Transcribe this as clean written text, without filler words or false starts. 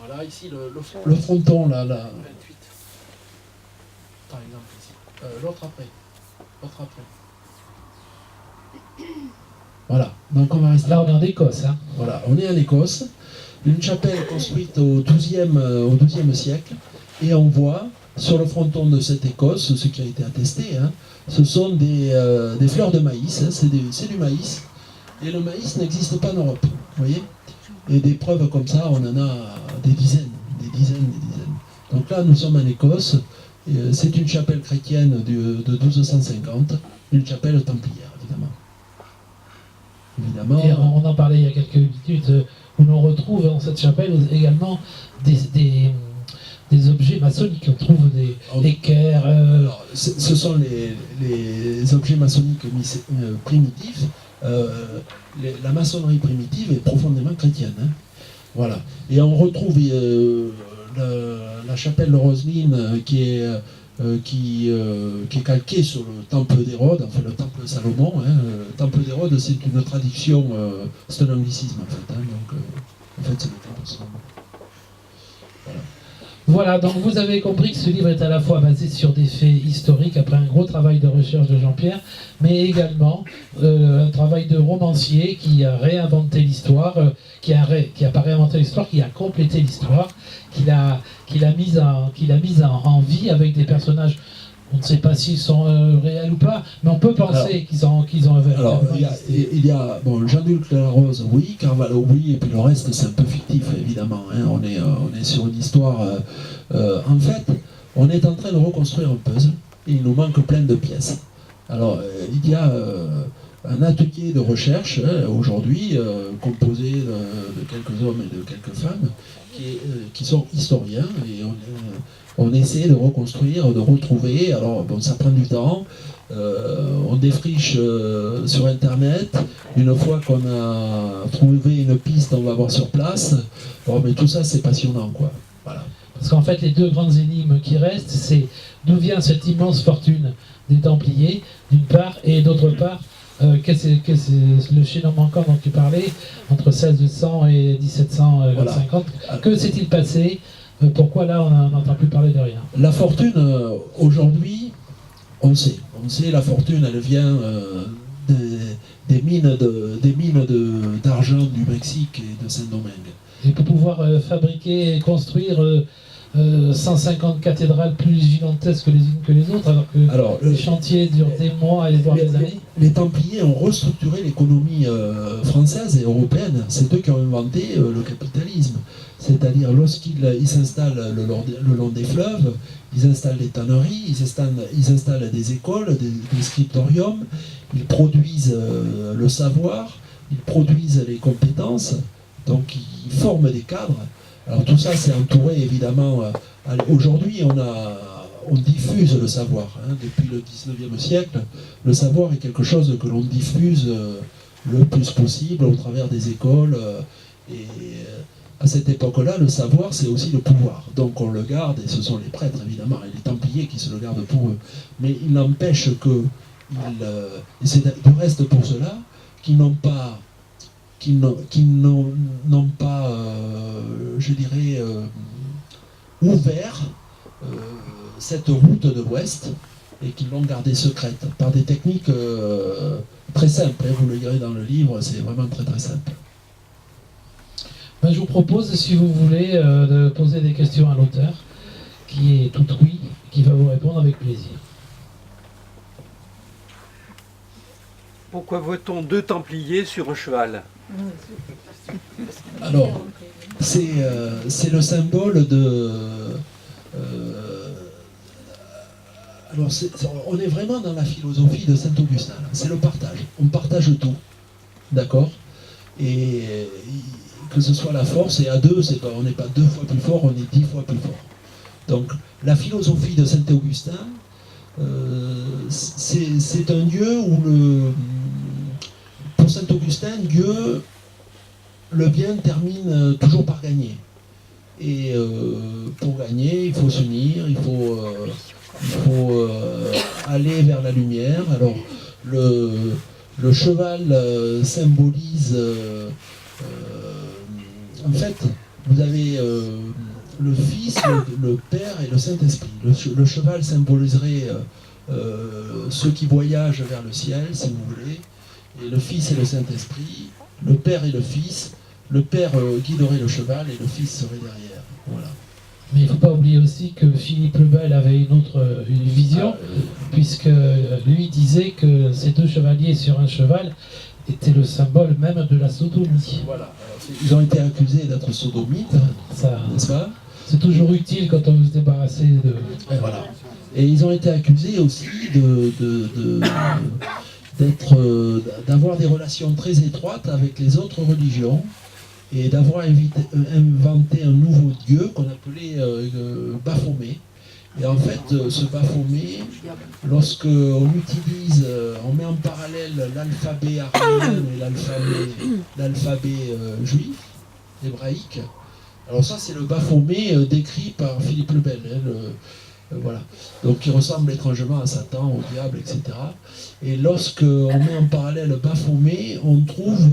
Voilà, ici, le fronton, là, 28. Par exemple, ici. L'autre après. Voilà, donc on va rester. Là, on est en Écosse. Hein. Voilà, on est en Écosse. Une chapelle construite au XIIe siècle. Et on voit, sur le fronton de cette Écosse, ce qui a été attesté, hein, ce sont des fleurs de maïs, hein, c'est du maïs. Et le maïs n'existe pas en Europe, vous voyez. Et des preuves comme ça, on en a des dizaines. Donc là, nous sommes en Écosse. C'est une chapelle chrétienne de 1250, une chapelle templière, évidemment. Et on en parlait il y a quelques minutes, où l'on retrouve dans cette chapelle également des objets maçonniques. On trouve des équerres. Alors, ce sont les objets maçonniques primitifs. La maçonnerie primitive est profondément chrétienne. Hein. Voilà. Et on retrouve la chapelle de Roseline qui est calquée sur le temple d'Hérode, enfin le temple de Salomon. Hein. Le temple d'Hérode, c'est une traduction, c'est un anglicisme en fait. Hein. Donc, en fait, c'est le temple de Salomon. Voilà, donc vous avez compris que ce livre est à la fois basé sur des faits historiques, après un gros travail de recherche de Jean-Pierre, mais également un travail de romancier qui a réinventé l'histoire, qui a pas réinventé l'histoire, qui a complété l'histoire, qu'il a mise en vie avec des personnages. On ne sait pas s'ils sont réels ou pas, mais on peut penser qu'ils ont alors, il y a Jean-Luc Larose, oui, Carvalho, oui, et puis le reste, c'est un peu fictif, évidemment. Hein. On est sur une histoire... en fait, on est en train de reconstruire un puzzle, et il nous manque plein de pièces. Alors, il y a un atelier de recherche, aujourd'hui, composé de quelques hommes et de quelques femmes, qui sont historiens, et on essaie de reconstruire, de retrouver. Alors, bon, ça prend du temps. On défriche sur Internet. Une fois qu'on a trouvé une piste, on va voir sur place. Bon, mais tout ça, c'est passionnant, quoi. Voilà. Parce qu'en fait, les deux grandes énigmes qui restent, c'est d'où vient cette immense fortune des Templiers, d'une part, et d'autre part, qu'est-ce le chaînon manquant dont tu parlais, entre 1600 et 1750. Voilà. Que s'est-il passé? Pourquoi là, on n'entend plus parler de rien? La fortune, aujourd'hui, on sait. La fortune, elle vient des mines d'argent du Mexique et de Saint-Domingue. Et pour pouvoir fabriquer et construire 150 cathédrales plus gigantesques les unes que les autres, alors que les chantiers durent des mois et voire des années. Les Templiers ont restructuré l'économie française et européenne. C'est eux qui ont inventé le capitalisme. C'est-à-dire, lorsqu'ils s'installent le long des fleuves, ils installent des tanneries, ils installent des écoles, des scriptoriums, ils produisent le savoir, ils produisent les compétences, donc ils forment des cadres. Alors tout ça, c'est entouré, évidemment. Aujourd'hui, on diffuse le savoir. Hein, depuis le 19e siècle, le savoir est quelque chose que l'on diffuse le plus possible au travers des écoles. Et à cette époque-là, le savoir, c'est aussi le pouvoir. Donc on le garde, et ce sont les prêtres, évidemment, et les Templiers qui se le gardent pour eux. Mais il n'empêche que, et c'est du reste pour cela, qu'ils n'ont pas, je dirais, ouvert cette route de l'Ouest, et qu'ils l'ont gardée secrète, par des techniques très simples. Vous le lirez dans le livre, c'est vraiment très très simple. Ben, je vous propose, si vous voulez, de poser des questions à l'auteur, qui est tout oui, qui va vous répondre avec plaisir. Pourquoi voit-on deux Templiers sur un cheval? Alors, c'est le symbole de... alors, on est vraiment dans la philosophie de Saint-Augustin. C'est le partage. On partage tout. D'accord? Et que ce soit la force, et à deux, on n'est pas 2 fois plus fort, on est 10 fois plus fort. Donc, la philosophie de Saint-Augustin, c'est un Dieu où pour Saint-Augustin, Dieu, le bien termine toujours par gagner. Et pour gagner, il faut s'unir, il faut aller vers la lumière. Alors, le cheval symbolise... en fait, vous avez le Fils, le Père et le Saint-Esprit. Le cheval symboliserait ceux qui voyagent vers le ciel, si vous voulez, et le Fils et le Saint-Esprit, le Père et le Fils. Le Père guiderait le cheval et le Fils serait derrière. Voilà. Mais il ne faut pas oublier aussi que Philippe le Bel avait une vision, puisque lui disait que ces deux chevaliers sur un cheval étaient le symbole même de la sodomie. Voilà. Ils ont été accusés d'être sodomites, n'est-ce pas? C'est toujours utile quand on veut se débarrasser de... Et voilà. Et ils ont été accusés aussi d'avoir des relations très étroites avec les autres religions et d'avoir inventé un nouveau dieu qu'on appelait Baphomet. Et en fait, ce Baphomet, lorsque on met en parallèle l'alphabet arménien et l'alphabet juif, hébraïque, alors ça c'est le Baphomet décrit par Philippe le Bel, voilà. Donc il ressemble étrangement à Satan, au diable, etc. Et lorsque on met en parallèle Baphomet, on trouve